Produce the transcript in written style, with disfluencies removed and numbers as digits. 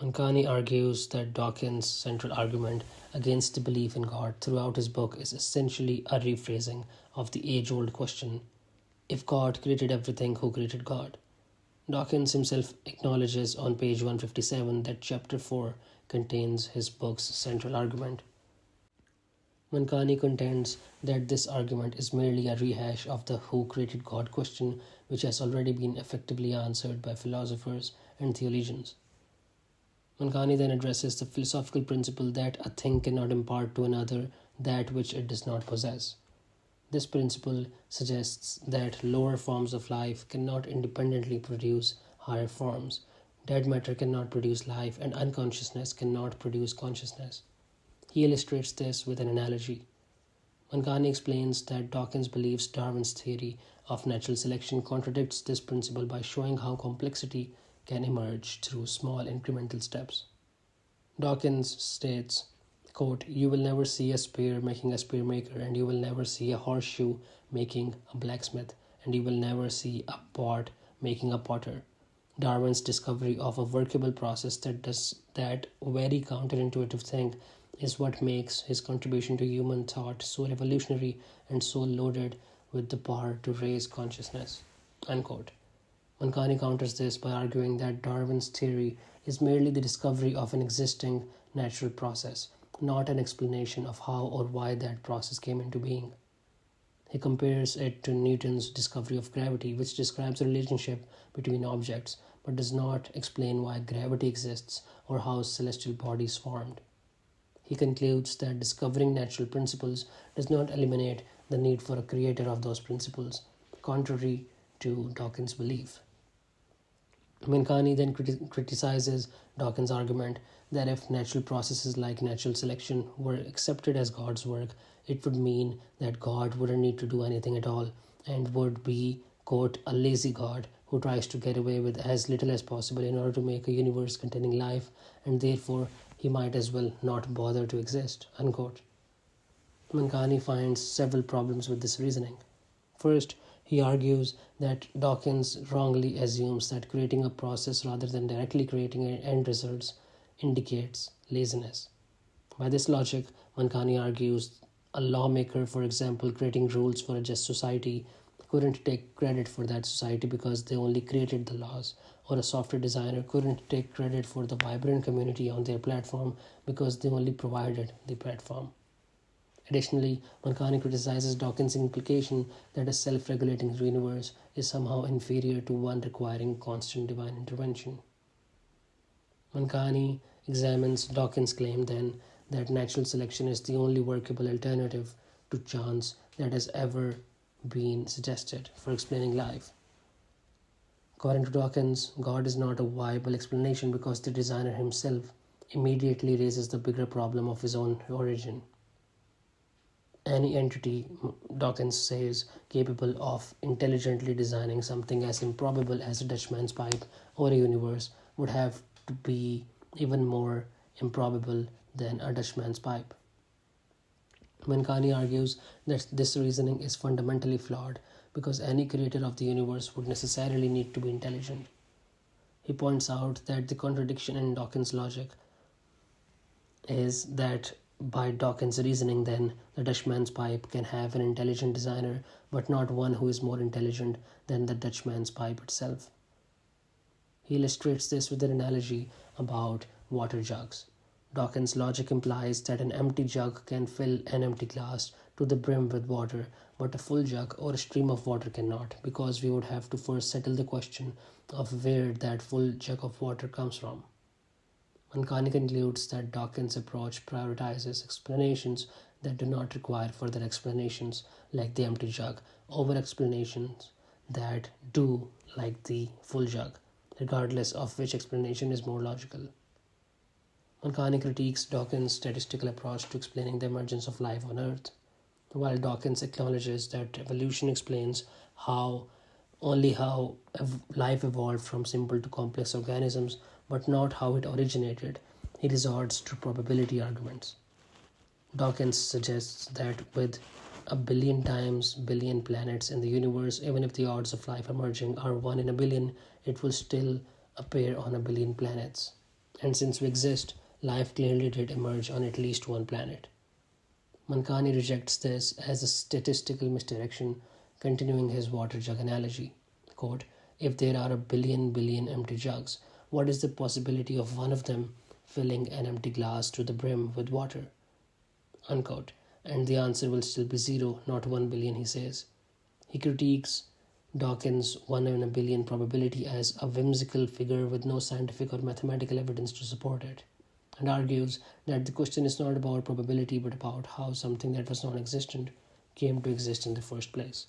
Mankani argues that Dawkins' central argument against the belief in God throughout his book is essentially a rephrasing of the age-old question, if God created everything, who created God? Dawkins himself acknowledges on page 157 that chapter 4 contains his book's central argument. Mankani contends that this argument is merely a rehash of the who created God question, which has already been effectively answered by philosophers and theologians. Mankani then addresses the philosophical principle that a thing cannot impart to another that which it does not possess. This principle suggests that lower forms of life cannot independently produce higher forms. Dead matter cannot produce life, and unconsciousness cannot produce consciousness. He illustrates this with an analogy. Mankani explains that Dawkins believes Darwin's theory of natural selection contradicts this principle by showing how complexity can emerge through small incremental steps. Dawkins states, quote, "You will never see a spear making a spear maker, and you will never see a horseshoe making a blacksmith, and you will never see a pot making a potter. Darwin's discovery of a workable process that does that very counterintuitive thing is what makes his contribution to human thought so revolutionary and so loaded with the power to raise consciousness." Unquote. Mankani counters this by arguing that Darwin's theory is merely the discovery of an existing natural process, not an explanation of how or why that process came into being. He compares it to Newton's discovery of gravity, which describes a relationship between objects but does not explain why gravity exists or how celestial bodies formed. He concludes that discovering natural principles does not eliminate the need for a creator of those principles, contrary to Dawkins' belief. Mankani then criticizes Dawkins' argument that if natural processes like natural selection were accepted as God's work, it would mean that God wouldn't need to do anything at all and would be, quote, a lazy God who tries to get away with as little as possible in order to make a universe containing life, and therefore he might as well not bother to exist, unquote. Mankani finds several problems with this reasoning. First, he argues that Dawkins wrongly assumes that creating a process rather than directly creating end results indicates laziness. By this logic, Mankani argues a lawmaker, for example, creating rules for a just society, couldn't take credit for that society because they only created the laws, or a software designer couldn't take credit for the vibrant community on their platform because they only provided the platform. Additionally, Mankani criticizes Dawkins' implication that a self-regulating universe is somehow inferior to one requiring constant divine intervention. Mankani examines Dawkins' claim then that natural selection is the only workable alternative to chance that has ever been suggested for explaining life. According to Dawkins, God is not a viable explanation because the designer himself immediately raises the bigger problem of his own origin. Any entity, Dawkins says, capable of intelligently designing something as improbable as a Dutchman's pipe or a universe would have to be even more improbable than a Dutchman's pipe. Mankani argues that this reasoning is fundamentally flawed because any creator of the universe would necessarily need to be intelligent. He points out that the contradiction in Dawkins' logic is that by Dawkins' reasoning, then, the Dutchman's pipe can have an intelligent designer, but not one who is more intelligent than the Dutchman's pipe itself. He illustrates this with an analogy about water jugs. Dawkins' logic implies that an empty jug can fill an empty glass to the brim with water, but a full jug or a stream of water cannot, because we would have to first settle the question of where that full jug of water comes from. Mankani concludes that Dawkins' approach prioritizes explanations that do not require further explanations, like the empty jug, over explanations that do, like the full jug, regardless of which explanation is more logical. Mankani critiques Dawkins' statistical approach to explaining the emergence of life on Earth. While Dawkins acknowledges that evolution explains how life evolved from simple to complex organisms, but not how it originated, he resorts to probability arguments. Dawkins suggests that with a billion times billion planets in the universe, even if the odds of life emerging are 1 in a billion, it will still appear on a billion planets. And since we exist, life clearly did emerge on at least one planet. Mankani rejects this as a statistical misdirection, continuing his water jug analogy. Quote, if there are a billion empty jugs, what is the possibility of one of them filling an empty glass to the brim with water? Unquote. And the answer will still be zero, not 1 billion, he says. He critiques Dawkins' 1 in a billion probability as a whimsical figure with no scientific or mathematical evidence to support it, and argues that the question is not about probability but about how something that was non existent came to exist in the first place.